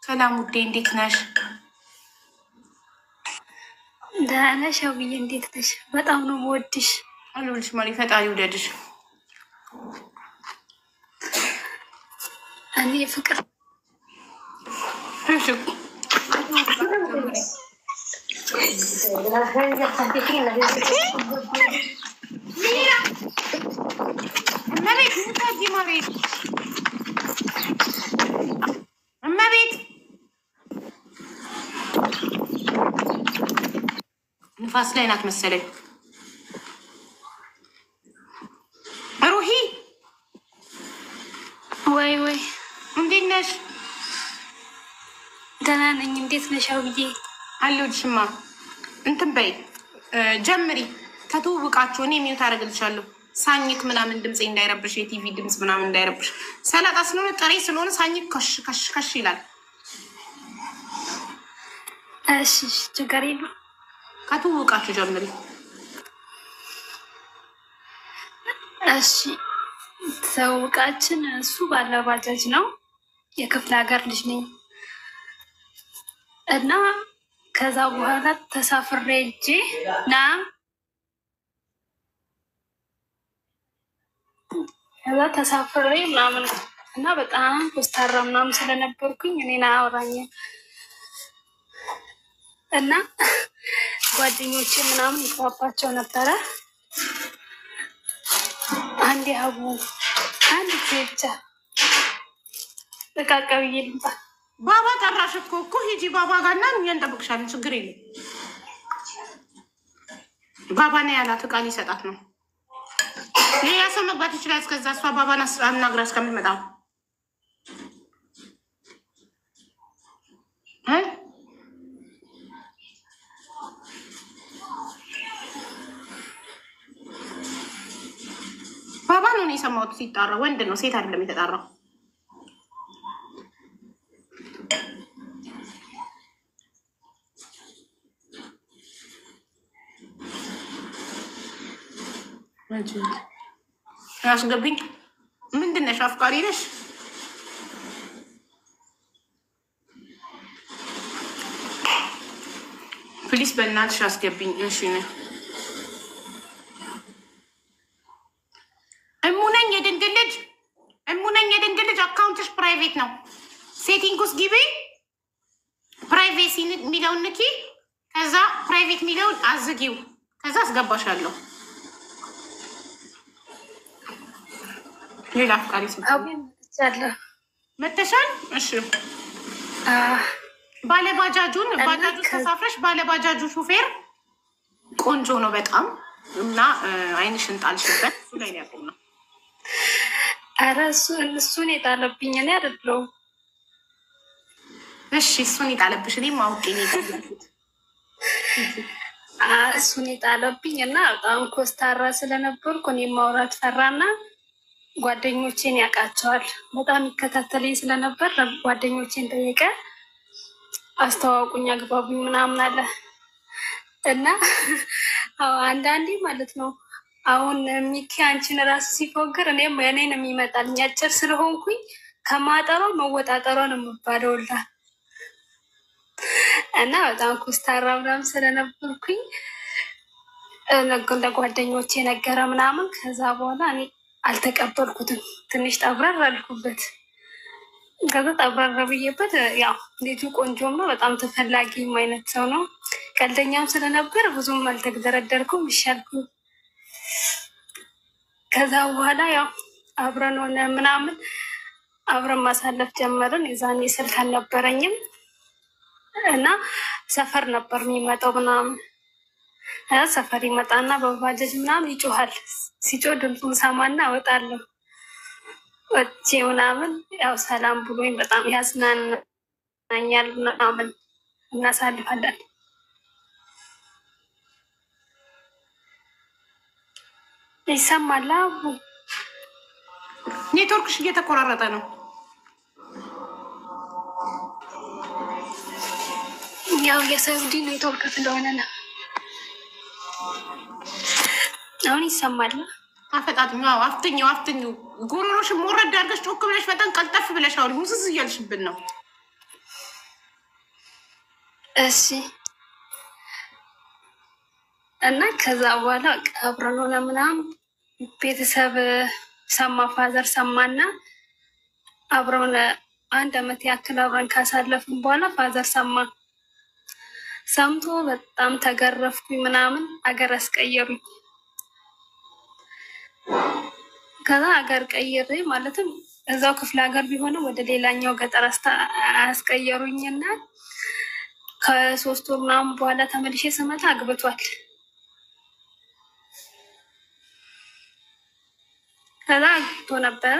ሰላም ውዴ፣ እንዴት ነሽ? ደህና ነሽ? አብዬ እንዴት ነሽ? በጣም ነው የምወድሽ። አሉልሽ ማሪ፣ ፈጣሪ ውደድሽ። እኔ ፍቅር እመቤት ንፋስ ላይ ናት መሰለኝ። ሩሂ ወይ ወይ፣ እንዴት ነሽ? ደህና ነኝ። እንዴት ነሽ አብዬ? አለሁልሽማ። እንትን በይ ጀምሪ ከተውውቃችሁ። እኔ ሚዩት አደርግልሻለሁ። ሳኝክ ምናምን ድምፅ እንዳይረብሽ፣ የቲቪ ድምፅ ምናምን እንዳይረብሽ። ሰላጣ ስለሆነ ጥሬ ስለሆነ ሳኝክ ከሽ ከሽ ከሽ ይላል። እሺ ችግር የለም። ከተውውቃችሁ ጀምሪ። እሺ ተውቃችን እሱ ባለባጃጅ ነው። የክፍለ ሀገር ልጅ ነኝ እና ከዛ በኋላ ተሳፍሬ እጄ ከዛ ተሳፍሬ ምናምን እና በጣም ኮስታራ ምናምን ስለነበርኩኝ እኔን አያወራኝም እና ጓደኞቼ ምናምን ይግባባቸው ነበረ። አንድ ሀቡ አንድ ጊዜ ብቻ ተቃቀብዬ ልምጣ። ባባ ጠራሽ እኮ ሂጂ ባባ ጋርና እኛ እንጠብቅሻለን። ችግር የለም። ባባ ነው ያላት፣ እቃ ሊሰጣት ነው። ሌላ ሰው መግባት ይችላል። እስከዛ እሷ ባባን አናግራ እስከምትመጣ ባባ ነው የሰማሁት ሲጣራ። ወንድ ነው ሴት አይደለም የተጣራው። አስገብኝ። ምንድን ነሽ? አፍቃሪ ነሽ? ፕሊስ በእናትሽ አስገብኝ። እሺ ነ እሙነኝ የድንግል ልጅ እሙነኝ የድንግል ልጅ። አካውንትሽ ፕራይቬት ነው። ሴቲንግ ውስጥ ግቢ። ፕራይቬሲ የሚለውን ንኪ። ከዛ ፕራይቬት የሚለውን አዝጊው። ከዛ አስገባሻለሁ። ሌላ አፍቃሪ መተሻል። እሺ ባለባጃጁን ባጃጁ ተሳፍረሽ ባለባጃጁ ሹፌር ቆንጆ ነው በጣም እና አይንሽን ጣልሽበት። እሱ ላይ ያቆም ነው። ኧረ እሱን የጣለብኝ እኔ አይደለሁም። እሺ እሱን የጣለብሽ እኔም አውቄ ነው የጣልኩት። እሱን የጣለብኝ እና በጣም ኮስታራ ስለነበርኩ እኔ ማውራት ፈራና ጓደኞቼን ያውቃቸዋል። በጣም ይከታተለኝ ስለነበር ጓደኞቼን ጠየቀ። አስተዋውቁኝ፣ አግባቡኝ ምናምን አለ እና አንዳንዴ ማለት ነው አሁን ሚኪ አንቺን ራሱ ሲፎግር እኔም እኔን የሚመጣልኝ አጭር ስለሆንኩኝ ከማጠሯ መወጣጠሯ ነው የምባለውላ እና በጣም ኮስታራ ምናምን ስለነበርኩኝ ለጓደኞቼ ነገረ ምናምን። ከዛ በኋላ እኔ አልተቀበልኩትም። ትንሽ ጠብረር አልኩበት። ከዛ ጠብረር ብዬበት ያው ልጁ ቆንጆም ነው፣ በጣም ተፈላጊም አይነት ሰው ነው። ቀልደኛም ስለነበር ብዙም አልተግደረደርኩም፣ ይሻልኩ። ከዛ በኋላ ያው አብረን ሆነ ምናምን አብረን ማሳለፍ ጀመርን። የዛኔ ስልክ አልነበረኝም እና ሰፈር ነበር የሚመጣው ምናምን። ሰፈር ይመጣና በባጃጅ ምናምን ይጮሃል። ሲጮህ ድምፁን ሰማና እወጣለሁ። ወጥቼ ምናምን ያው ሰላም ብሎኝ በጣም ያዝናናኛል ምናምን እናሳልፋለን። ይሰማል? ኔትወርክሽ እየተቆራረጠ ነው። ያው የሳውዲ ኔትወርክ ስለሆነ ነው። አሁን ይሰማል? አፈጣጥኝ አፍትኙ ጉሮሮሽን ሞረድ አድርገሽ ጮክ ብለሽ በጣም ቀልጠፍ ብለሽ አውሪ። ሙዝዝ እያልሽብን ነው። እሺ እና ከዛ በኋላ አብረን ሆነ ምናምን ቤተሰብ ሰማ፣ ፋዘር ሰማና አብረውን 1 አመት ያክል አብረን ካሳለፍን በኋላ ፋዘር ሰማ። ሰምቶ በጣም ተገረፍኩኝ ምናምን፣ አገር አስቀየሩኝ። ከዛ አገር ቀይሬ ማለትም እዛው ክፍለ ሀገር ቢሆንም ወደ ሌላኛው ገጠር አስቀየሩኝና ከ3 ወር ምናምን በኋላ ተመልሼ ስመጣ አግብቷል። ከዛ አግብቶ ነበረ።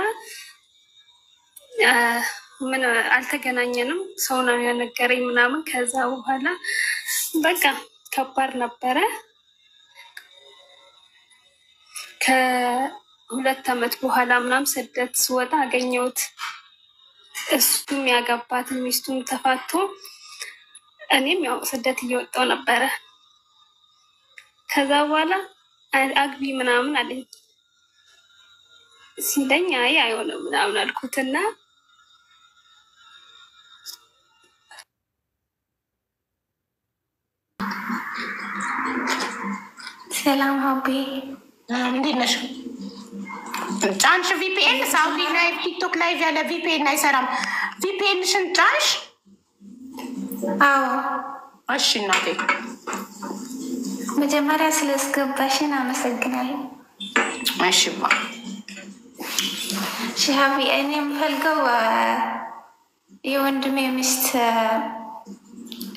ምን አልተገናኘንም፣ ሰው ነው የነገረኝ ምናምን። ከዛ በኋላ በቃ ከባድ ነበረ። ከ2 አመት በኋላ ምናምን ስደት ስወጣ አገኘሁት። እሱም ያገባትን ሚስቱም ተፋቶ፣ እኔም ያው ስደት እየወጣው ነበረ። ከዛ በኋላ አግቢ ምናምን አለኝ። ሲለኝ አይ አይሆንም ምናምን አልኩትና ሰላም ሀቢ እንዴት ነሽ? ጫንሽ ቪፒኤን? ሳውዲ ላይቭ ቲክቶክ ላይቭ ያለ ቪፒኤን አይሰራም። ቪፒኤንሽን ጫንሽ? አዎ። እሺ እናቴ መጀመሪያ ስለስገባሽን አመሰግናለሁ። እሺማ ሀቢ እኔ የምፈልገው የወንድሜ ሚስት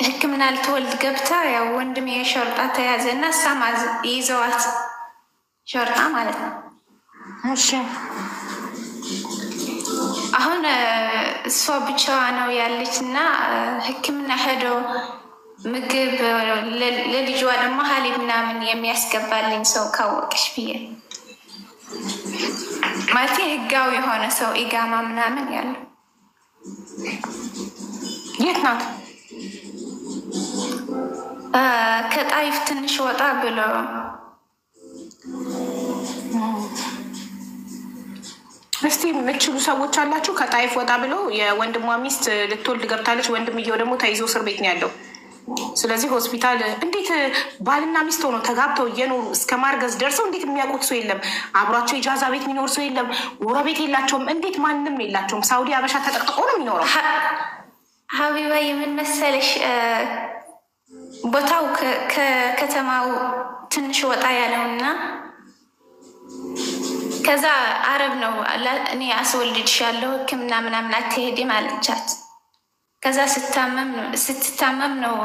ሕክምና ልትወልድ ገብታ ያው ወንድሜ ሾርጣ ተያዘ እና እሷም ይዘዋት ሾርጣ ማለት ነው። እሺ አሁን እሷ ብቻዋ ነው ያለች እና ሕክምና ሄዶ ምግብ ለልጇ ደግሞ ሀሊብ ምናምን የሚያስገባልኝ ሰው ካወቅሽ ብዬ ማለት ህጋዊ የሆነ ሰው ኢጋማ ምናምን ያለው። የት ናት? ከጣይፍ ትንሽ ወጣ ብሎ። እስቲ የምትችሉ ሰዎች አላችሁ? ከጣይፍ ወጣ ብሎ የወንድሟ ሚስት ልትወልድ ገብታለች። ወንድምየው ደግሞ ተይዞ እስር ቤት ነው ያለው። ስለዚህ ሆስፒታል እንዴት ባልና ሚስት ሆነው ተጋብተው እየኖሩ እስከ ማርገዝ ደርሰው እንዴት የሚያውቁት ሰው የለም? አብሯቸው ኢጃዛ ቤት የሚኖር ሰው የለም? ጎረቤት የላቸውም? እንዴት ማንም የላቸውም? ሳውዲ አበሻ ተጠቅጥቆ ነው የሚኖረው። ሀቢባ የምን መሰለሽ ቦታው ከከተማው ትንሽ ወጣ ያለውና ከዛ አረብ ነው እኔ አስወልድሻለሁ ሕክምና ምናምን አትሄድም አለቻት። ከዛ ስትታመም ነው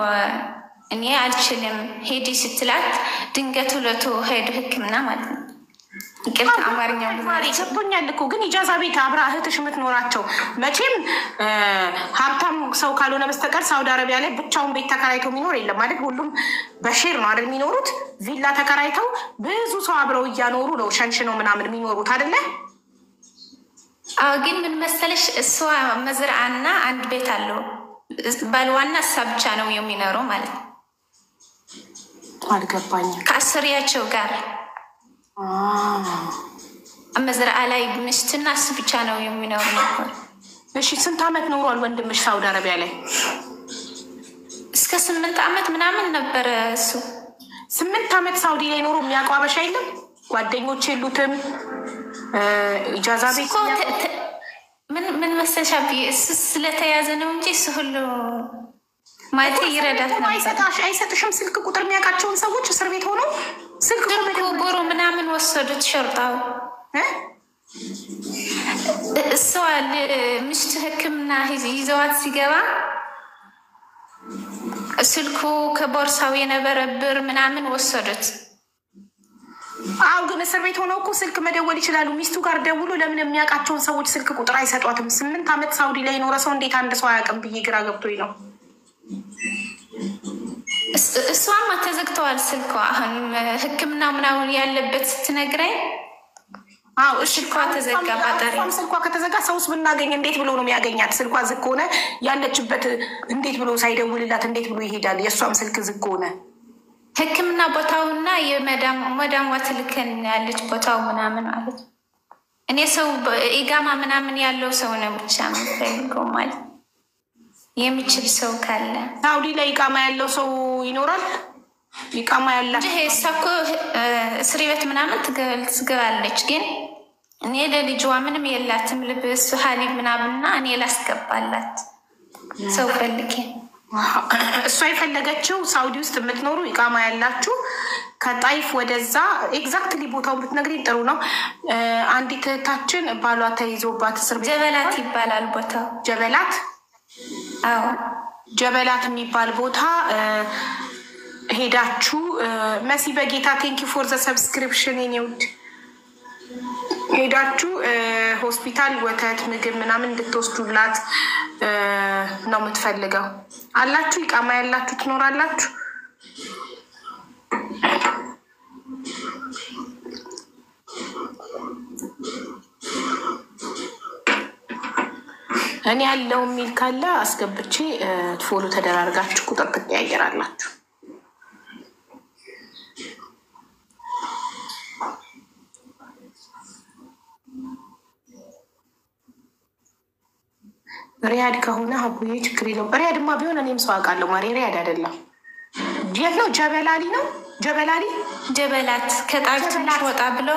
እኔ አልችልም ሄዲ ስትላት ድንገት ሁለቱ ሄዱ ሕክምና ማለት ነው። ይቅርታ አማርኛው ሰጥቶኛል እኮ ግን ኢጃዛ ቤት አብራ እህትሽ የምትኖራቸው መቼም ሀብታም ሰው ካልሆነ በስተቀር ሳውዲ አረቢያ ላይ ብቻውን ቤት ተከራይተው የሚኖር የለም ማለት ሁሉም በሼር ነው አይደል የሚኖሩት። ቪላ ተከራይተው ብዙ ሰው አብረው እያኖሩ ነው ሸንሽነው ምናምን የሚኖሩት አይደለ? አዎ ግን ምን መሰለሽ እሷ መዝርዓና አንድ ቤት አለው ባልዋና እሷ ብቻ ነው የሚኖረው ማለት ነው። አልገባኝም። ከአስሪያቸው ጋር መዝርዓ ላይ ሚስትና እሱ ብቻ ነው የሚኖሩ ነበር። እሺ ስንት አመት ኖሯል ወንድምሽ ሳውዲ አረቢያ ላይ? እስከ 8 አመት ምናምን ነበረ እሱ። 8 አመት ሳውዲ ላይ ኖሮ የሚያውቀው አበሻ የለም? ጓደኞች የሉትም? ኢጃዛ ቤት ምን መሰለሽ እሱ ስለተያዘ ነው እንጂ እሱ ሁሉ ማለት ይረዳት ነበር። አይሰጥሽም ስልክ ቁጥር የሚያውቃቸውን ሰዎች እስር ቤት ሆኖ ስልክ ጎሮ ምናምን ወሰዱት ሸርጣው። እሷ ሚስቱ ሕክምና ይዘዋት ሲገባ ስልኩ ከቦርሳው የነበረ ብር ምናምን ወሰዱት። አው ግን እስር ቤት ሆነው እኮ ስልክ መደወል ይችላሉ። ሚስቱ ጋር ደውሎ ለምን የሚያውቃቸውን ሰዎች ስልክ ቁጥር አይሰጧትም? 8 አመት ሳውዲ ላይ የኖረ ሰው እንዴት አንድ ሰው አያውቅም ብዬ ግራ ገብቶኝ ነው። እሷማ ተዘግተዋል ስልኳ። አሁን ሕክምና ምናምን ያለበት ስትነግረኝ ስልኳ ተዘጋ። ባጠሪ ስልኳ ከተዘጋ ሰውስ ብናገኝ እንዴት ብሎ ነው የሚያገኛት? ስልኳ ዝግ ከሆነ ያለችበት እንዴት ብሎ ሳይደውልላት እንዴት ብሎ ይሄዳል? የእሷም ስልክ ዝግ ከሆነ ሕክምና ቦታውና የመዳም ዋትልከን ያለች ቦታው ምናምን ማለት እኔ ሰው ኢጋማ ምናምን ያለው ሰው ነው ብቻ የምፈልገው ማለት የሚችል ሰው ካለ ሳውዲ ላይ ኢቃማ ያለው ሰው ይኖራል። ኢቃማ ያላት እንጂ እኮ እስር ቤት ምናምን ትገባለች። ግን እኔ ለልጅዋ ምንም የላትም ልብስ ሀሊብ ምናምንና እኔ ላስገባላት ሰው ፈልጌ እሷ የፈለገችው ሳውዲ ውስጥ የምትኖሩ ኢቃማ ያላችሁ ከጣይፍ ወደዛ ኤግዛክትሊ ቦታውን ብትነግሪኝ ጥሩ ነው። አንዲት እህታችን ባሏ ተይዞባት እስር ቤት ጀበላት ይባላል ቦታው። ጀበላት? አዎ ጀበላት የሚባል ቦታ ሄዳችሁ መሲ በጌታ ቴንኪ ፎር ዘ ሰብስክሪፕሽን ኔውድ ሄዳችሁ ሆስፒታል ወተት ምግብ ምናምን እንድትወስዱላት ነው የምትፈልገው። አላችሁ ኢቃማ ያላችሁ ትኖራላችሁ። እኔ ያለው የሚል ካለ አስገብቼ ፎሎ ተደራርጋችሁ ቁጥር ትቀያየራላችሁ። ሪያድ ከሆነ አቡዬ ችግር የለውም። ሪያድማ ቢሆን እኔም ሰው አውቃለሁ። ማሪ ሪያድ አይደለም የት ነው? ጀበላሊ ነው። ጀበላሊ ጀበላት ከጣይፍ ትንሽ ወጣ ብሎ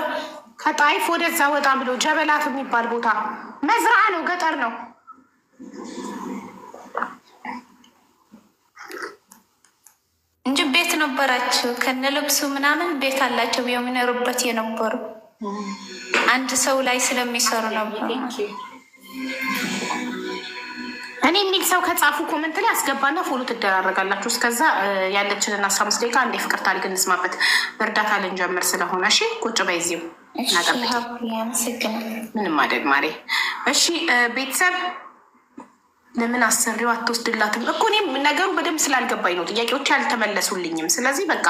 ከጣይፍ ወደዛ ወጣ ብሎ ጀበላት የሚባል ቦታ መዝራ ነው፣ ገጠር ነው። እንጂ ቤት ነበራቸው ከነልብሱ ምናምን ቤት አላቸው የሚኖሩበት የነበሩ አንድ ሰው ላይ ስለሚሰሩ ነበር። እኔ የሚል ሰው ከጻፉ ኮመንት ላይ አስገባና ፎሎ ትደራረጋላችሁ። እስከዛ ያለችንን 15 ደቂቃ እንደ ፍቅር ታሪክ እንስማበት። እርዳታ ልንጀምር ስለሆነ እሺ፣ ቁጭ በይዚው ምንም አይደል ማሬ። እሺ ቤተሰብ ለምን አሰሪው አትወስድላትም እኮ? እኔም ነገሩ በደንብ ስላልገባኝ ነው፣ ጥያቄዎች ያልተመለሱልኝም። ስለዚህ በቃ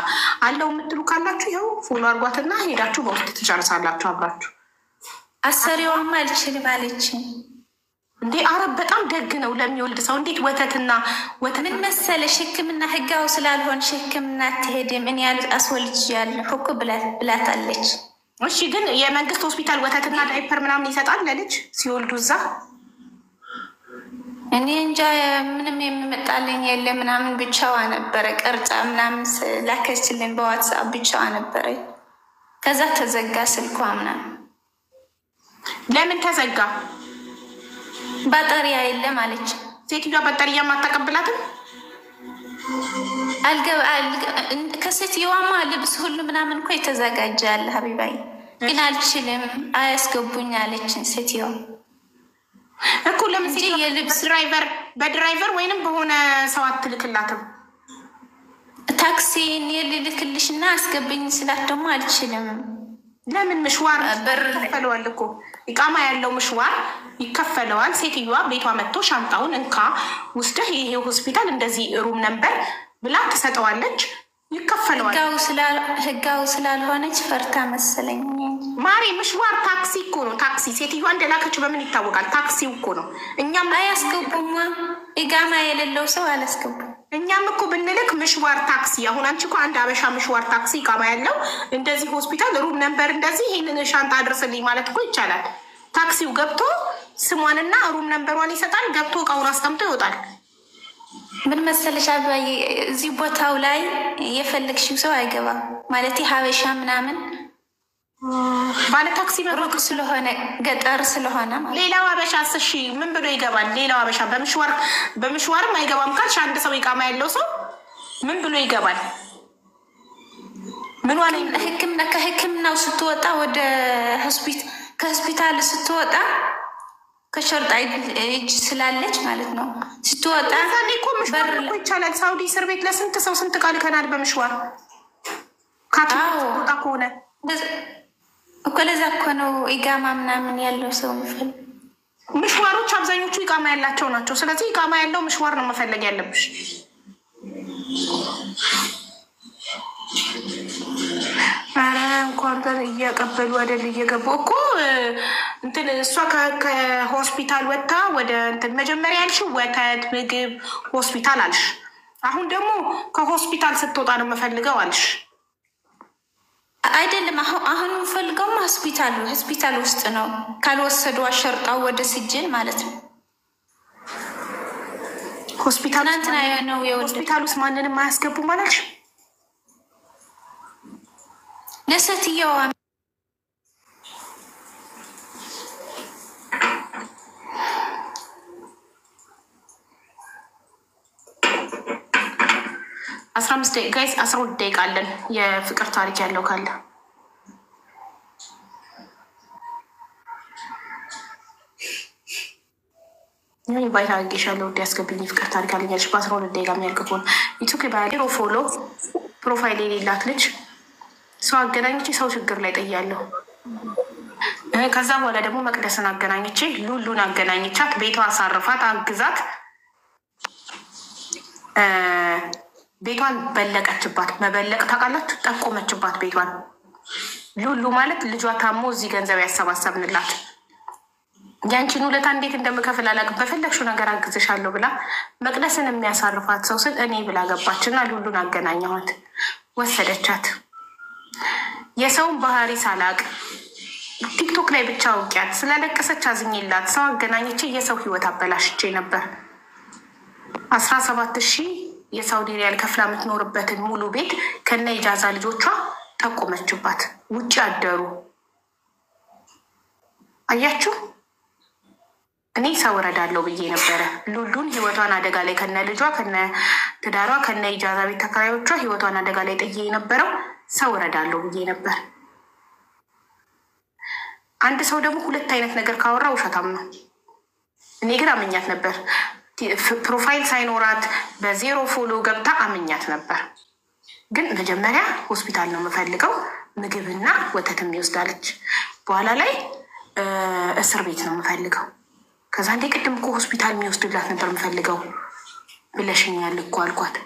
አለው የምትሉ ካላችሁ ይኸው ፎሎ አርጓትና ሄዳችሁ በውስጥ ትጨርሳላችሁ አብራችሁ። አሰሪዋማ አልችልም አለች እንዴ? አረብ በጣም ደግ ነው ለሚወልድ ሰው። እንዴት ወተትና ወተት ምን መሰለሽ፣ ሕክምና ህጋው ስላልሆንሽ ሕክምና አትሄድም። እኔ አስወልጅ ያለሁ እኮ ብላታለች። እሺ ግን የመንግስት ሆስፒታል ወተትና ዳይፐር ምናምን ይሰጣል ለልጅ ሲወልዱ እዛ? እኔ እንጃ ምንም የሚመጣልኝ የለ ምናምን ብቻዋ ነበረ። ቀርጻ ምናምን ላከችልን በዋትስአፕ ብቻዋ ነበረ። ከዛ ተዘጋ ስልኳ ምናምን። ለምን ተዘጋ? ባጠሪያ የለም አለች ሴትዮዋ። ባጠሪያ ማታቀብላትም? ከሴትዮዋማ ልብስ ሁሉ ምናምን እኮ የተዘጋጀ አለ ሀቢባይ፣ ግን አልችልም አያስገቡኝ አለችን ሴትዮዋ እኮ። ለምን የልብስ ድራይቨር በድራይቨር ወይንም በሆነ ሰው አትልክላትም? ታክሲ ልልክልሽ እና አስገብኝ ስላት ደግሞ አልችልም። ለምን? ምሽዋር ይከፈለዋል እኮ ኢቃማ ያለው ምሽዋር ይከፈለዋል። ሴትዮዋ ቤቷ መጥቶ ሻንጣውን እንካ ውስደህ ይሄ ሆስፒታል እንደዚህ ሩም ነበር ብላ ትሰጠዋለች፣ ይከፈለዋል። ህጋው ስላልሆነች ፈርታ መሰለኝ ማሪ። ምሽዋር ታክሲ እኮ ነው። ታክሲ ሴትዮዋ እንደላከች በምን ይታወቃል? ታክሲው እኮ ነው። እኛም አያስገቡማ። ኢቃማ የሌለው ሰው አላስገቡም። እኛም እኮ ብንልክ ምሽዋር ታክሲ። አሁን አንቺ እኮ አንድ አበሻ ምሽዋር ታክሲ ኢቃማ ያለው እንደዚህ ሆስፒታል ሩም ነበር እንደዚህ ይሄንን ሻንጣ አድርስልኝ ማለት እኮ ይቻላል። ታክሲው ገብቶ ስሟንና ሩም ነንበሯን ይሰጣል። ገብቶ እቃውን አስቀምጦ ይወጣል። ምን መሰለሽ አባዬ፣ እዚህ ቦታው ላይ የፈለግሽው ሰው አይገባም ማለት ሀበሻ ምናምን ባለ ታክሲ ሩቅ ስለሆነ ገጠር ስለሆነ ማለት። ሌላው ሀበሻ እሺ ምን ብሎ ይገባል? ሌላው ሀበሻ በምሽዋርም አይገባም ካልሽ አንድ ሰው ኢቃማ ያለው ሰው ምን ብሎ ይገባል? ምን ዋለ ከህክምናው ስትወጣ ወደ ከሆስፒታል ስትወጣ ከሸርጣ እጅ ስላለች ማለት ነው ስትወጣ እኮ ምሽዋር እኮ ይቻላል። ሳውዲ እስር ቤት ለስንት ሰው ስንት ቃል ከናል በምሽዋር ካትወጣ ከሆነ እኮ ለዛ እኮ ነው ኢቃማ ምናምን ያለው ሰው የሚፈልግ። ምሽዋሮች አብዛኞቹ ኢቃማ ያላቸው ናቸው። ስለዚህ ኢቃማ ያለው ምሽዋር ነው መፈለግ ያለብሽ። ኧረ እንኳን እያቀበሉ አይደል እየገቡ እኮ እንትን እሷ ከሆስፒታል ወጥታ ወደ እንትን መጀመሪያ ያልሽው ወተት ምግብ ሆስፒታል አልሽ። አሁን ደግሞ ከሆስፒታል ስትወጣ ነው የምፈልገው አልሽ። አይደለም አሁን የምፈልገውም ሆስፒታል ውስጥ ነው። ካልወሰዱ አሸርጣው ወደ ስጅን ማለት ነው። ሆስፒታል እንትና ነው የወለደ ሆስፒታል ውስጥ ማንንም አያስገቡ ማለት ለሴትየዋ 15 ደቂቃ ጋይስ 12 ደቂቃ አለን። የፍቅር ታሪክ ያለው ካለ እኔ ባይታ አግኝሻለሁ። ወዲ ያስገብኝ ፍቅር ታሪክ አለኛልሽ በ12 ደቂቃ የሚያልቅ ከሆነ ኢቱክ ባይሮ ፎሎ ፕሮፋይል የሌላት ልጅ ሰው አገናኝቼ ሰው ችግር ላይ ጥያለሁ። ከዛ በኋላ ደግሞ መቅደስን አገናኝቼ ሉሉን አገናኝቻት ቤቷ አሳርፋት አግዛት ቤቷን በለቀችባት። መበለቅ ታውቃላችሁ? ጠቆመችባት ቤቷን። ሉሉ ማለት ልጇ ታሞ እዚህ ገንዘብ ያሰባሰብንላት ያንቺን ውለታ እንዴት እንደምከፍል አላውቅም፣ በፈለግሽው ነገር አግዝሻለሁ ብላ መቅደስን የሚያሳርፋት ሰው ስል እኔ ብላ ገባችና ሉሉን አገናኘኋት፣ ወሰደቻት። የሰውን ባህሪ ሳላቅ ቲክቶክ ላይ ብቻ አውቂያት ስላለቀሰች አዝኝላት ሰው አገናኝቼ የሰው ህይወት አበላሽቼ ነበር። 17,000 የሳውዲ ሪያል ከፍላ የምትኖርበትን ሙሉ ቤት ከነ ኢጃዛ ልጆቿ ጠቆመችባት። ውጭ አደሩ። አያችሁ፣ እኔ ሰው እረዳለሁ ብዬ ነበረ። ሉሉን ህይወቷን አደጋ ላይ ከነ ልጇ ከነ ትዳሯ ከነ ኢጃዛ ቤት ተከራዮቿ ህይወቷን አደጋ ላይ ጥዬ የነበረው ሰው እረዳለሁ ብዬ ነበር። አንድ ሰው ደግሞ ሁለት አይነት ነገር ካወራ ውሸታም ነው። እኔ ግን አመኛት ነበር። ፕሮፋይል ሳይኖራት በዜሮ ፎሎ ገብታ አመኛት ነበር። ግን መጀመሪያ ሆስፒታል ነው የምፈልገው ምግብና ወተትም ይወስዳለች። በኋላ ላይ እስር ቤት ነው የምፈልገው። ከዛ እንዴ ቅድም እኮ ሆስፒታል የሚወስድላት ነበር የምፈልገው ብለሽኛል እኮ አልኳት።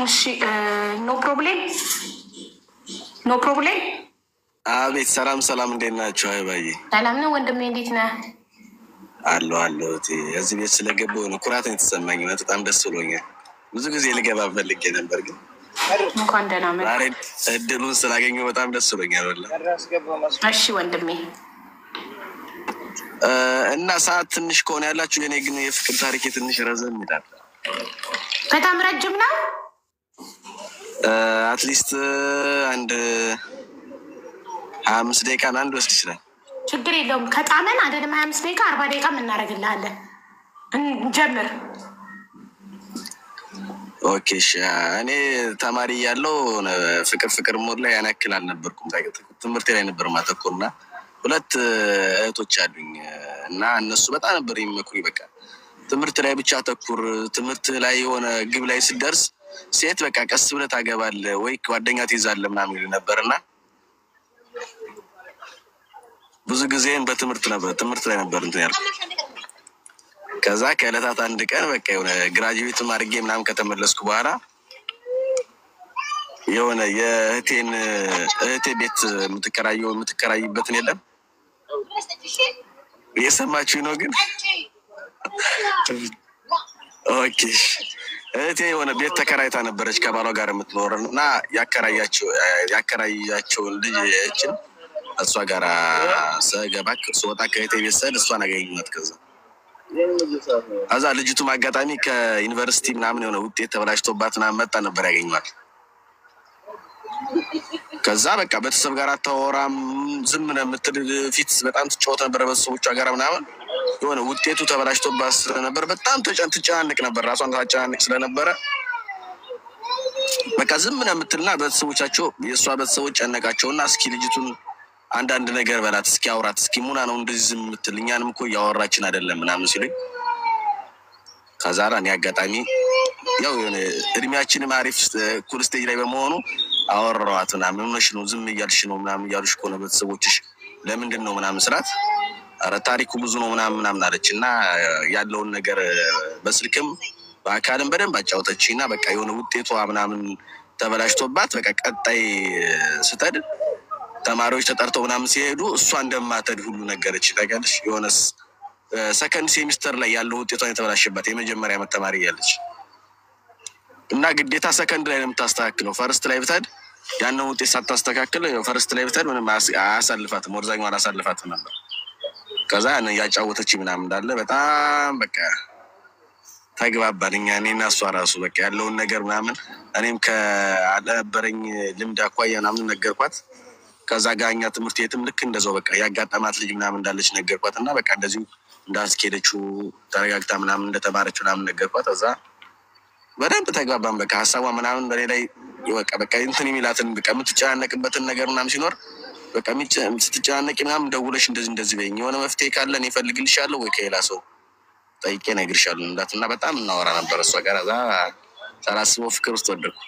እሺ ኖ ፕሮብሌም። አቤት። ሰላም ሰላም፣ እንዴት ናቸው? አይባዬ ሰላም ነው ወንድሜ፣ እንዴት ነህ? አለሁ። እዚህ ቤት ስለገባሁ ነው ኩራት የተሰማኝ። በጣም ደስ ብሎኛል። ብዙ ጊዜ ልገባ ፈልጌ ነበር፣ ግን እንኳን ደህና መጣህ። ዛሬ እድሉን ስላገኘሁ በጣም ደስ ብሎኛል። እሺ ወንድሜ። እና ሰዓት ትንሽ ከሆነ ያላችሁ፣ የኔ ግን የፍቅር ታሪክ ትንሽ ረዘም ይላል። በጣም ረጅም ነው። አትሊስት አንድ 25 ደቂቃ አንድ ወስድ ይችላል። ችግር የለውም። ከጣመን አይደለም 25 ደቂቃ 40 ደቂቃ እናደርግልሃለን። እንጀምር። ኦኬ። እኔ ተማሪ እያለሁ ፍቅር ሞድ ላይ ያን ያክል አልነበርኩም። ትምህርቴ ላይ ነበር ማተኮርና ሁለት እህቶች አሉኝ እና እነሱ በጣም ነበር የሚመክሩኝ። በቃ ትምህርት ላይ ብቻ አተኩር፣ ትምህርት ላይ የሆነ ግብ ላይ ስደርስ ሴት በቃ ቀስ ብለህ ታገባለህ ወይ ጓደኛ ትይዛለህ ምናምን ይሉ ነበርና ብዙ ጊዜን ትምህርት ላይ ነበር እንትን ያልኩት። ከዛ ከዕለታት አንድ ቀን በቃ የሆነ ግራጁዌት አድርጌ ምናምን ከተመለስኩ በኋላ የሆነ እህቴ ቤት የምትከራይበትን የለም እየሰማችሁኝ ነው ግን? ኦኬ። እህቴ የሆነ ቤት ተከራይታ ነበረች ከባሏ ጋር የምትኖር እና ያከራያቸውን ልጅችን እሷ ጋር ስገባ ስወጣ ከእህቴ ቤት ስሄድ እሷን አገኘኋት። ከዛ ልጅቱም አጋጣሚ ከዩኒቨርሲቲ ምናምን የሆነ ውጤት ተበላሽቶባት ምናምን መጣ ነበር ያገኘኋት። ከዛ በቃ ቤተሰብ ጋር አታወራም፣ ዝም ነው የምትል፣ ፊት በጣም ትጫወት ነበር ቤተሰቦቿ ጋር ምናምን። የሆነ ውጤቱ ተበላሽቶባት ስለነበር በጣም ትጨናነቅ ነበር፣ ራሷን ታጨናነቅ ስለነበረ በቃ ዝም ነው የምትልና ቤተሰቦቻቸው የእሷ ቤተሰቦች ጨነቃቸውና እስኪ ልጅቱን አንዳንድ ነገር በላት፣ እስኪ አውራት፣ እስኪ ሙና ነው እንደዚህ ዝም የምትል፣ እኛንም እኮ እያወራችን አይደለም ምናምን ሲሉኝ ከዛ እኔ አጋጣሚ ያው የሆነ እድሜያችንም አሪፍ ኩል ስቴጅ ላይ በመሆኑ አወራኋት ምናምን። ሆነሽ ነው ዝም እያልሽ ነው ምናምን እያሉሽ እኮ ነው ቤተሰቦችሽ፣ ለምንድን ነው ምናምን ስላት ኧረ ታሪኩ ብዙ ነው ምናምን አለች እና ያለውን ነገር በስልክም በአካልም በደንብ አጫወተችኝ እና በቃ የሆነ ውጤቷ ምናምን ተበላሽቶባት በቃ ቀጣይ ስትሄድ ተማሪዎች ተጠርተው ምናምን ሲሄዱ እሷ እንደማትሄድ ሁሉ ነገረች። ታውቂያለሽ የሆነ ሰከንድ ሴሚስተር ላይ ያለው ውጤቷን የተበላሸባት የመጀመሪያ ዓመት ተማሪ ያለች እና ግዴታ ሰከንድ ላይ ነው የምታስተካክለው። ፈርስት ላይ ብትሄድ ያንን ውጤት ሳታስተካክል ፈርስት ላይ ብትሄድ ምንም አያሳልፋትም፣ ወርዛኛው አላሳልፋትም ነበር ከዛ ያጫወተች ምናምን እንዳለ በጣም በቃ ተግባባን እኔና እሷ ራሱ በቃ ያለውን ነገር ምናምን እኔም ከነበረኝ ልምድ አኳያ ምናምን ነገርኳት። ከዛ ጋኛ ትምህርት ቤትም ልክ እንደዛው በቃ ያጋጠማት ልጅ ምናምን እንዳለች ነገርኳት እና በቃ እንደዚሁ እንዳስኬደችው ተረጋግታ ምናምን እንደተማረችው ምናምን ነገርኳት። ከዛ በደንብ ተግባባን። በቃ ሀሳቧ ምናምን በኔ ላይ በቃ እንትን የሚላትን በቃ የምትጨናነቅበትን ነገር ምናምን ሲኖር በቃ ስትጨናነቂ ምናምን ደውለሽ እንደዚህ በይኝ የሆነ መፍትሄ ካለ እኔ እፈልግልሻለሁ ወይ ከሌላ ሰው ጠይቄ እነግርሻለሁ እንዳት እና በጣም እናወራ ነበር እሷ ጋር። እዛ ሳላስበው ፍቅር ውስጥ ወደድኩ።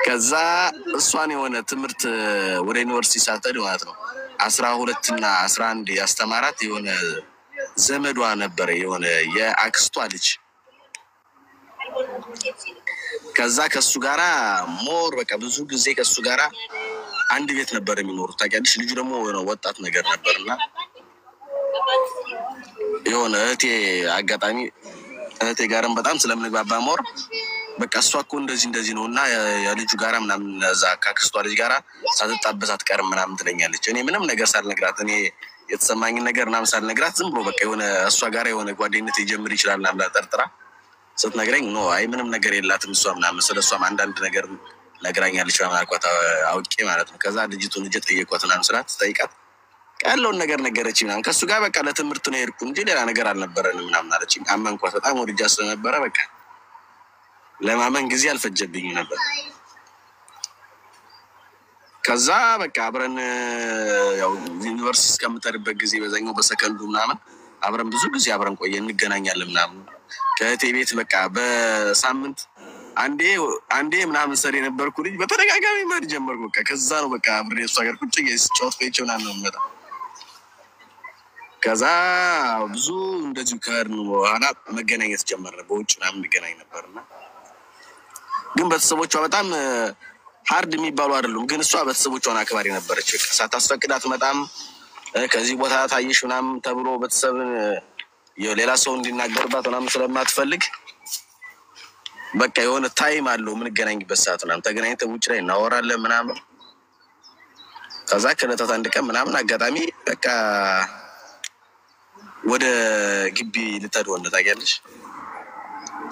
ከዛ እሷን የሆነ ትምህርት ወደ ዩኒቨርሲቲ ሳትሄድ ማለት ነው 12 እና 11 ያስተማራት የሆነ ዘመዷ ነበረ የሆነ የአክስቷ ልጅ። ከዛ ከሱ ጋራ ሞር በቃ ብዙ ጊዜ ከሱ ጋራ አንድ ቤት ነበር የሚኖሩት ታውቂያለሽ። ልጁ ደግሞ ወጣት ነገር ነበርና የሆነ እህቴ አጋጣሚ እህቴ ጋርም በጣም ስለምንግባባ ሞር በቃ እሷ እኮ እንደዚህ ነውና የልጁ ጋራ ምናምን እዛ ከአክስቷ ልጅ ጋራ ሳትጣበስ አትቀርም ምናምን ትለኛለች። እኔ ምንም ነገር ሳልነግራት እኔ የተሰማኝን ነገር ምናምን ሳልነግራት ዝም ብሎ በቃ የሆነ እሷ ጋራ የሆነ ጓደኝነት ሊጀምር ይችላል ምናምን ጠርጥራ ስትነግረኝ ኖ አይ ምንም ነገር የላትም እሷ ምናምን ስለሷም አንዳንድ ነገር ነግራኛለች ምናምን አልኳት አውቄ ማለት ነው። ከዛ ልጅቱን ልጅ ጠየኳት ምናምን ስላት ስጠይቃት ያለውን ነገር ነገረች ምናምን። ከሱ ጋር በቃ ለትምህርት ነው የሄድኩ እንጂ ሌላ ነገር አልነበረንም ምናምን አለች። አመንኳት። በጣም ወድጃ ስለነበረ በቃ ለማመን ጊዜ አልፈጀብኝም ነበር። ከዛ በቃ አብረን ያው ዩኒቨርሲቲ እስከምጠርበት ጊዜ በዛኛው በሰከንዱ ምናምን አብረን ብዙ ጊዜ አብረን ቆየን እንገናኛለን ምናምን። ከእህቴ ቤት በቃ በሳምንት አንዴ ምናምን ሰሪ ነበርኩ ልጅ በተደጋጋሚ ማድ ጀመርኩ። በቃ ከዛ ነው በቃ አብሬ እሷ ጋር ቁጭ ጫወት ቆይቼ ምናምን ነው የምመጣው። ከዛ ብዙ እንደዚሁ ከሄድን በኋላ መገናኘት ጀመርን። በውጭ ምናምን እንገናኝ ነበርና ግን ቤተሰቦቿ በጣም ሀርድ የሚባሉ አይደሉም። ግን እሷ ቤተሰቦቿን አክባሪ ነበረች። በቃ ሳታስፈቅዳት መጣም ከዚህ ቦታ ታይሽ ምናምን ተብሎ ቤተሰብን ሌላ ሰው እንዲናገርባት ምናምን ስለማትፈልግ በቃ የሆነ ታይም አለው የምንገናኝበት ሰዓት ምናምን ተገናኝተን ውጭ ላይ እናወራለን ምናምን። ከዛ ከዕለታት አንድ ቀን ምናምን አጋጣሚ በቃ ወደ ግቢ ልትሄድ ሆነ ታውቂያለሽ።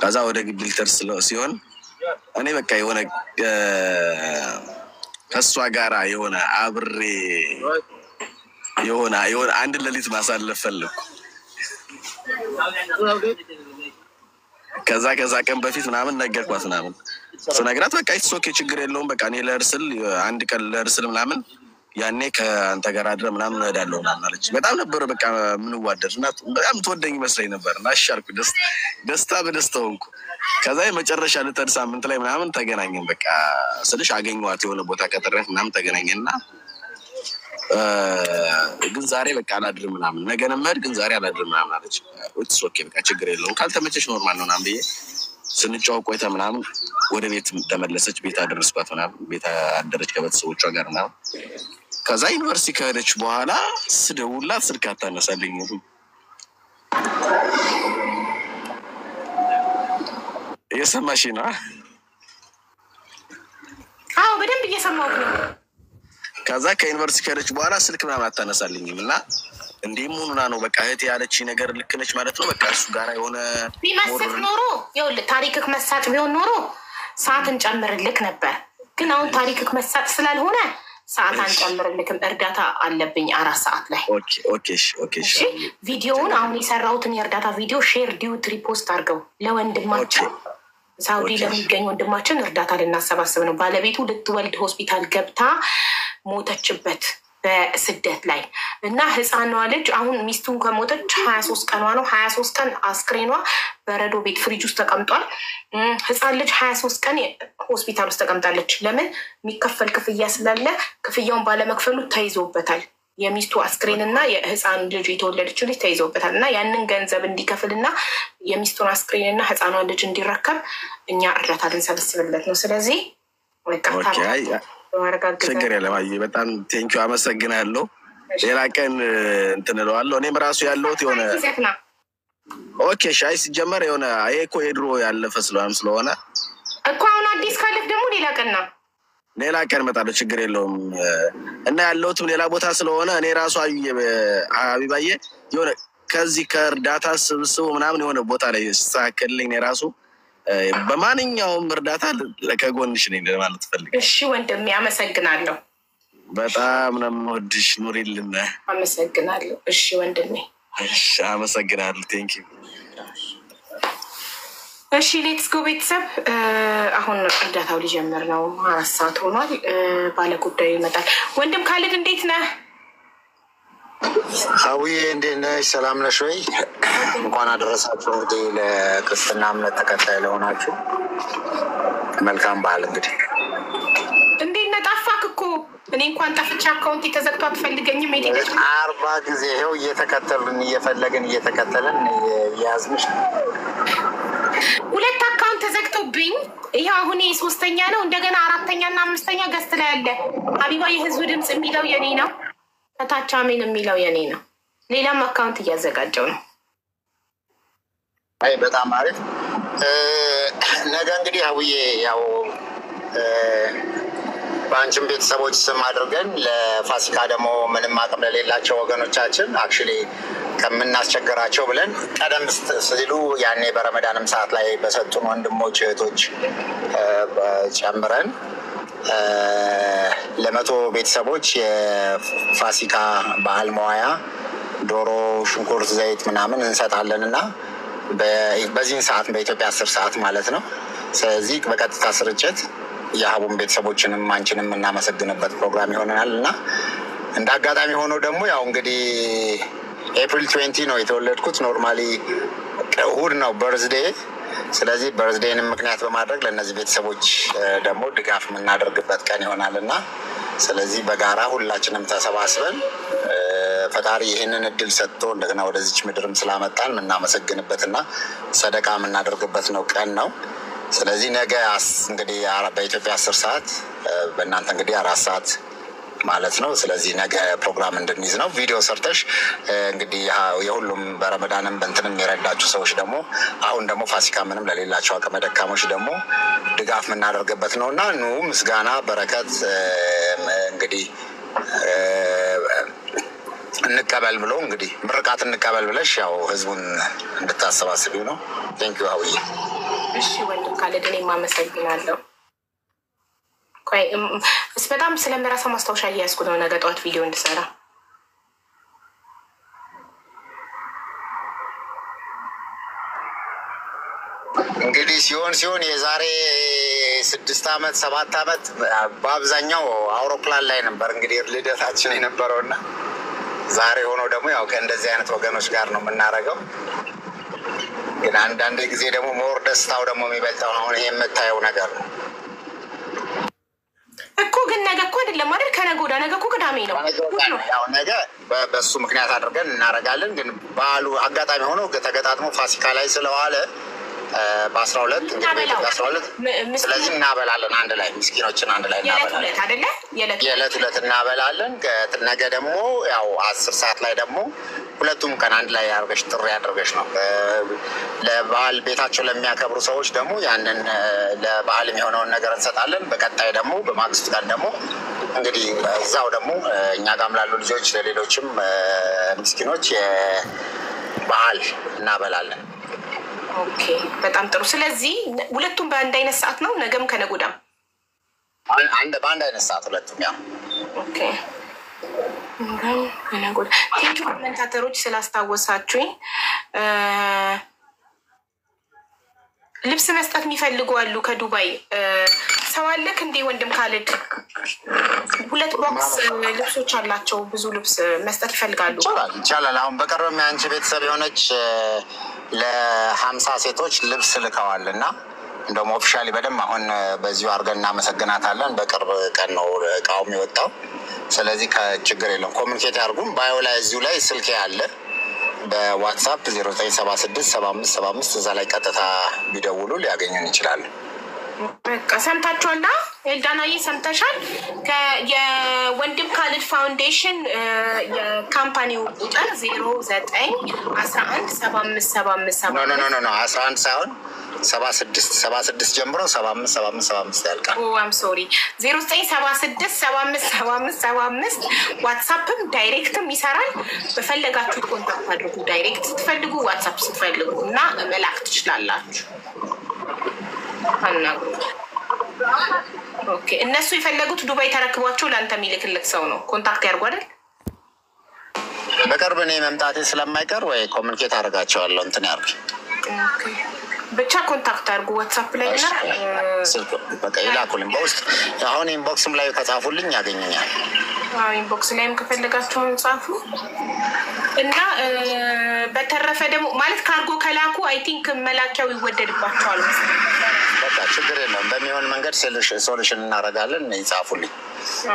ከዛ ወደ ግቢ ልትሄድ ሲሆን እኔ በቃ የሆነ ከሷ ጋራ የሆነ አብሬ የሆነ አንድ ሌሊት ማሳለፍ ፈለኩ። ከዛ ቀን በፊት ምናምን ነገርኳት ምናምን ስነግራት በቃ ኦኬ ችግር የለውም በቃ እኔ ለእርስል አንድ ቀን ለእርስል ምናምን ያኔ ከአንተ ጋር አድረ ምናምን እሄዳለሁ ምናምን አለች። በጣም ነበር በቃ ምንዋደድ እና በጣም ትወደኝ ይመስለኝ ነበር እና እሺ አልኩ። ደስታ በደስታ ሆንኩ። ከዛ የመጨረሻ ልትሄድ ሳምንት ላይ ምናምን ተገናኘን። በቃ ስልሽ አገኘኋት የሆነ ቦታ ቀጠሪያት ምናምን ተገናኘንና ግን ዛሬ በቃ አላድርም ምናምን ነገ ነው የምሄድ ግን ዛሬ አላድርም ምናምን አለች። እትስ ኦኬ በቃ ችግር የለውም ካልተመቸሽ ኖርማል ነው ምናምን ብዬ ስንጫወት ቆይታ ምናምን ወደ ቤት ተመለሰች። ቤት አደረስኳት ምናምን ቤት አደረች ከቤተሰቦቿ ጋር ምናምን። ከዛ ዩኒቨርሲቲ ከሄደች በኋላ ስደውላት ስልክ አታነሳልኝም። እየሰማሽ ነው? አዎ በደንብ እየሰማሁት ነው። ከዛ ከዩኒቨርሲቲ ከሄደች በኋላ ስልክ ምናምን አታነሳልኝም እና እንዴም ሆኖና ነው በቃ እህቴ ያለች ነገር ልክ ነች ማለት ነው። በቃ እሱ ጋር የሆነ ቢመስል ኖሮ ይኸውልህ ታሪክክ መሳጭ ቢሆን ኖሮ ሰዓት እንጨምርልክ ነበር። ግን አሁን ታሪክክ መሳጭ ስላልሆነ ሰዓት አንጨምርልክም። እርዳታ አለብኝ 4 ሰዓት ላይ። ኦኬ ቪዲዮውን አሁን የሰራሁትን የእርዳታ ቪዲዮ ሼር ዲዩት ሪፖስት አድርገው ለወንድማችን ሳውዲ ለሚገኝ ወንድማችን እርዳታ ልናሰባስብ ነው። ባለቤቱ ልትወልድ ሆስፒታል ገብታ ሞተችበት በስደት ላይ እና ህፃኗ ልጅ አሁን ሚስቱን ከሞተች 23 ቀኗ ነው። 23 ቀን አስክሬኗ በረዶ ቤት ፍሪጅ ውስጥ ተቀምጧል። ህፃን ልጅ 23 ቀን ሆስፒታል ውስጥ ተቀምጣለች። ለምን? የሚከፈል ክፍያ ስላለ ክፍያውን ባለመክፈሉ ተይዞበታል። የሚስቱ አስክሬን እና የህፃን ልጅ የተወለደችው ልጅ ተይዞበታል እና ያንን ገንዘብ እንዲከፍል እና የሚስቱን አስክሬን እና ህፃኗን ልጅ እንዲረከብ እኛ እርዳታ ልንሰበስብለት ነው። ስለዚህ ችግር የለም። በጣም ቴንኪው አመሰግናለሁ። ሌላ ቀን እንትን እለዋለሁ። እኔም ራሱ ያለሁት የሆነ ኦኬ ሻይ ሲጀመር የሆነ ይሄ እኮ የድሮ ያለፈ ስለሆነ እኮ አሁን አዲስ ካለፍ ደግሞ ሌላ ቀን ነው። ሌላ ቀን እመጣለሁ ችግር የለውም። እና ያለሁትም ሌላ ቦታ ስለሆነ እኔ ራሱ ሀቢባዬ የሆነ ከዚህ ከእርዳታ ስብስቡ ምናምን የሆነ ቦታ ላይ ስተካከልልኝ እኔ ራሱ በማንኛውም እርዳታ ከጎንሽ ነኝ ለማለት ፈልግ። እሺ ወንድሜ አመሰግናለሁ። በጣም ነው የምወድሽ። ኑሪልን። አመሰግናለሁ። እሺ ወንድሜ። እሺ አመሰግናለሁ። ቴንኪው። እሺ ሌትስ ጎ ቤተሰብ። አሁን እርዳታው ሊጀምር ነው። 4 ሰዓት ሆኗል። ባለጉዳዩ ይመጣል። ወንድም ካሊድ እንዴት ነህ? ሀዊዬ እንዴት ነሽ? ሰላም ነሽ ወይ? እንኳን አደረሳችሁ እንግዲህ ለክርስትና እምነት ተከታይ ለሆናችሁ መልካም በዓል። እንግዲህ እንዴት ነህ? ጠፋክ እኮ። እኔ እንኳን ጠፍቼ አካውንት የተዘግቶ አትፈልገኝም? 40 ጊዜ ይኸው እየተከተሉን እየተከተልን እያዝምሽ 2 አካውንት ተዘግቶብኝ ይሄ አሁን 3ኛ ነው። እንደገና 4ኛ እና 5ኛ ገስት ላይ አለ። ሀቢባ የህዝብ ድምፅ የሚለው የኔ ነው። ከታች አሜን የሚለው የኔ ነው። ሌላም አካውንት እያዘጋጀው ነው። አይ በጣም አሪፍ። ነገ እንግዲህ ሀዊዬ ያው በአንቺም ቤተሰቦች ስም አድርገን ለፋሲካ ደግሞ ምንም አቅም ለሌላቸው ወገኖቻችን አክቹዋሊ ከምናስቸግራቸው ብለን ቀደም ሲሉ ያኔ በረመዳንም ሰዓት ላይ በሰጡን ወንድሞች እህቶች ጨምረን ለ100 ቤተሰቦች የፋሲካ ባህል መዋያ ዶሮ፣ ሽንኩርት፣ ዘይት ምናምን እንሰጣለን እና በዚህን ሰዓት በኢትዮጵያ 10 ሰዓት ማለት ነው። ስለዚህ በቀጥታ ስርጭት የሀቡን ቤተሰቦችንም አንቺንም የምናመሰግንበት ፕሮግራም ይሆናል እና እንደ አጋጣሚ ሆኖ ደግሞ ያው እንግዲህ ኤፕሪል 20 ነው የተወለድኩት። ኖርማሊ እሑድ ነው በርዝዴ። ስለዚህ በርዝዴንም ምክንያት በማድረግ ለእነዚህ ቤተሰቦች ደግሞ ድጋፍ የምናደርግበት ቀን ይሆናል እና ስለዚህ በጋራ ሁላችንም ተሰባስበን ፈጣሪ ይህንን እድል ሰጥቶ እንደገና ወደዚች ምድርም ስላመጣን የምናመሰግንበትና ሰደቃ የምናደርግበት ነው ቀን ነው። ስለዚህ ነገ እንግዲህ በኢትዮጵያ 10 ሰዓት በእናንተ እንግዲህ 4 ሰዓት ማለት ነው። ስለዚህ ነገ ፕሮግራም እንድንይዝ ነው። ቪዲዮ ሰርተሽ እንግዲህ የሁሉም በረመዳንም በእንትንም የረዳችሁ ሰዎች ደግሞ አሁን ደግሞ ፋሲካ ምንም ለሌላቸው አቅመ ደካሞች ደግሞ ድጋፍ የምናደርግበት ነው እና ኑ ምስጋና በረከት እንግዲህ እንቀበል ብሎ እንግዲህ ምርቃት እንቀበል ብለሽ ያው ህዝቡን እንድታሰባስቢው ነው። ቴንኪዩ ሀዊዬ። እሺ ወንድም ካሊድ እኔም አመሰግናለሁ። በጣም ስለምረሳ ማስታወሻ እያያዝኩ ነው ነገ ጠዋት ቪዲዮ እንድሰራ። እንግዲህ ሲሆን የዛሬ 6 ዓመት 7 ዓመት በአብዛኛው አውሮፕላን ላይ ነበር እንግዲህ ልደታችን የነበረው እና ዛሬ ሆኖ ደግሞ ያው ከእንደዚህ አይነት ወገኖች ጋር ነው የምናደርገው። ግን አንዳንድ ጊዜ ደግሞ ሞር ደስታው ደግሞ የሚበልጠው ነው አሁን ይሄ የምታየው ነገር ነው እኮ። ግን ነገ እኮ አይደለም አይደል? ከነገ ወዲያ ነገ እኮ ቅዳሜ ነው። ያው ነገ በሱ ምክንያት አድርገን እናደርጋለን። ግን በዓሉ አጋጣሚ ሆኖ ተገጣጥሞ ፋሲካ ላይ ስለዋለ በ12 ስለዚህ እናበላለን አንድ ላይ ምስኪኖችን አንድ ላይ እናበላለን። የዕለት ሁለት እናበላለን። ነገ ደግሞ ያው 10 ሰዓት ላይ ደግሞ ሁለቱም ቀን አንድ ላይ አድርገሽ ጥሪ አድርገሽ ነው ለበዓል ቤታቸው ለሚያከብሩ ሰዎች ደግሞ ያንን ለበዓል የሚሆነውን ነገር እንሰጣለን። በቀጣይ ደግሞ በማግስቱ ቀን ደግሞ እንግዲህ እዛው ደግሞ እኛ ጋም ላሉ ልጆች ለሌሎችም ምስኪኖች የበዓል እናበላለን። ኦኬ በጣም ጥሩ። ስለዚህ ሁለቱም በአንድ አይነት ሰዓት ነው? ነገም ከነገ ወዲያም በአንድ አይነት ሰዓት ሁለቱም ያው። ኦኬ ቴንኪ ኮመንታተሮች ስላስታወሳችሁኝ። ልብስ መስጠት የሚፈልጉ አሉ ከዱባይ። ሰው አለክ እንዴ ወንድም ካሊድ? 2 ቦክስ ልብሶች አላቸው። ብዙ ልብስ መስጠት ይፈልጋሉ። ይቻላል። አሁን በቅርብ የአንቺ ቤተሰብ የሆነች ለ50 ሴቶች ልብስ ልከዋል እና እንደውም ኦፊሻሊ በደንብ አሁን በዚሁ አድርገን እናመሰግናታለን። በቅርብ ቀን ነው እቃውም የወጣው። ስለዚህ ከችግር የለም ኮሚኒኬት ያድርጉም። ባዮ ላይ እዚሁ ላይ ስልክ ያለ በዋትሳፕ 09767575 እዛ ላይ ቀጥታ ቢደውሉ ሊያገኙን ይችላሉ። በቃ ሰምታችኋላ። ኤልዳናዬ ሰምተሻል? የወንድም ካልድ ፋውንዴሽን የካምፓኒው ቁጥር 0911757575 ኖ 11 ሳይሆን 76 ጀምሮ 75 ያልቃል። አም ሶሪ 0976757575 ዋትሳፕም ዳይሬክትም ይሰራል። በፈለጋችሁት ኮንታክት አድርጉ። ዳይሬክት ስትፈልጉ ዋትሳፕ ስትፈልጉ እና መላክ ትችላላችሁ። አናግሩ። ኦኬ እነሱ የፈለጉት ዱባይ ተረክቧቸው ለአንተ የሚልክልክ ሰው ነው። ኮንታክት ያርጉ አይደል? በቅርብ እኔ መምጣቴ ስለማይቀር ወይ ኮሚኒኬት አደርጋቸዋለሁ። እንትን ያርግ ብቻ ኮንታክት አድርጉ ዋትሳፕ ላይ እና በቃ ይላኩልኝ በውስጥ። አሁን ኢንቦክስም ላይ ከጻፉልኝ ያገኘኛል። ኢንቦክስ ላይም ከፈለጋቸውን ጻፉ እና በተረፈ ደግሞ ማለት ካርጎ ከላኩ አይ ቲንክ መላኪያው ይወደድባቸዋል። በቃ ችግር የለውም። በሚሆን መንገድ ሶሉሽን እናደርጋለን። ይጻፉልኝ።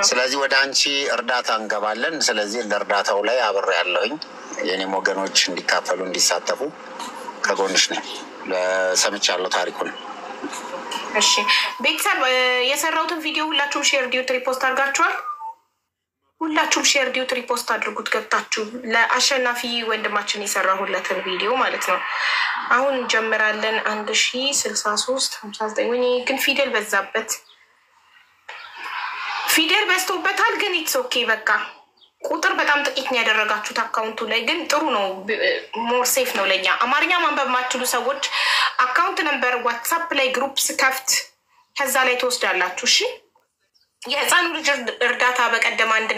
ስለዚህ ወደ አንቺ እርዳታ እንገባለን። ስለዚህ ለእርዳታው ላይ አብሬ ያለሁኝ የኔም ወገኖች እንዲካፈሉ እንዲሳተፉ ከጎንሽ ነኝ። ሰምቻለሁ ታሪኩን። እሺ ቤተሰብ የሰራሁትን ቪዲዮ ሁላችሁም ሼር ዲዩት ሪፖስት አድርጋችኋል። ሁላችሁም ሼር ዲዩት ሪፖስት አድርጉት ገብታችሁ ለአሸናፊ ወንድማችን የሰራሁለትን ቪዲዮ ማለት ነው። አሁን እንጀምራለን። 106359 ወይኔ ግን ፊደል በዛበት፣ ፊደል በዝቶበታል። ግን ኢትስ ኦኬ በቃ ቁጥር በጣም ጥቂት ነው ያደረጋችሁት አካውንቱ ላይ። ግን ጥሩ ነው፣ ሞር ሴፍ ነው ለኛ። አማርኛ ማንበብ የማትችሉ ሰዎች አካውንት ነምበር ዋትሳፕ ላይ ግሩፕ ስከፍት ከዛ ላይ ትወስዳላችሁ። እሺ የህፃኑ ልጅ እርዳታ በቀደም 1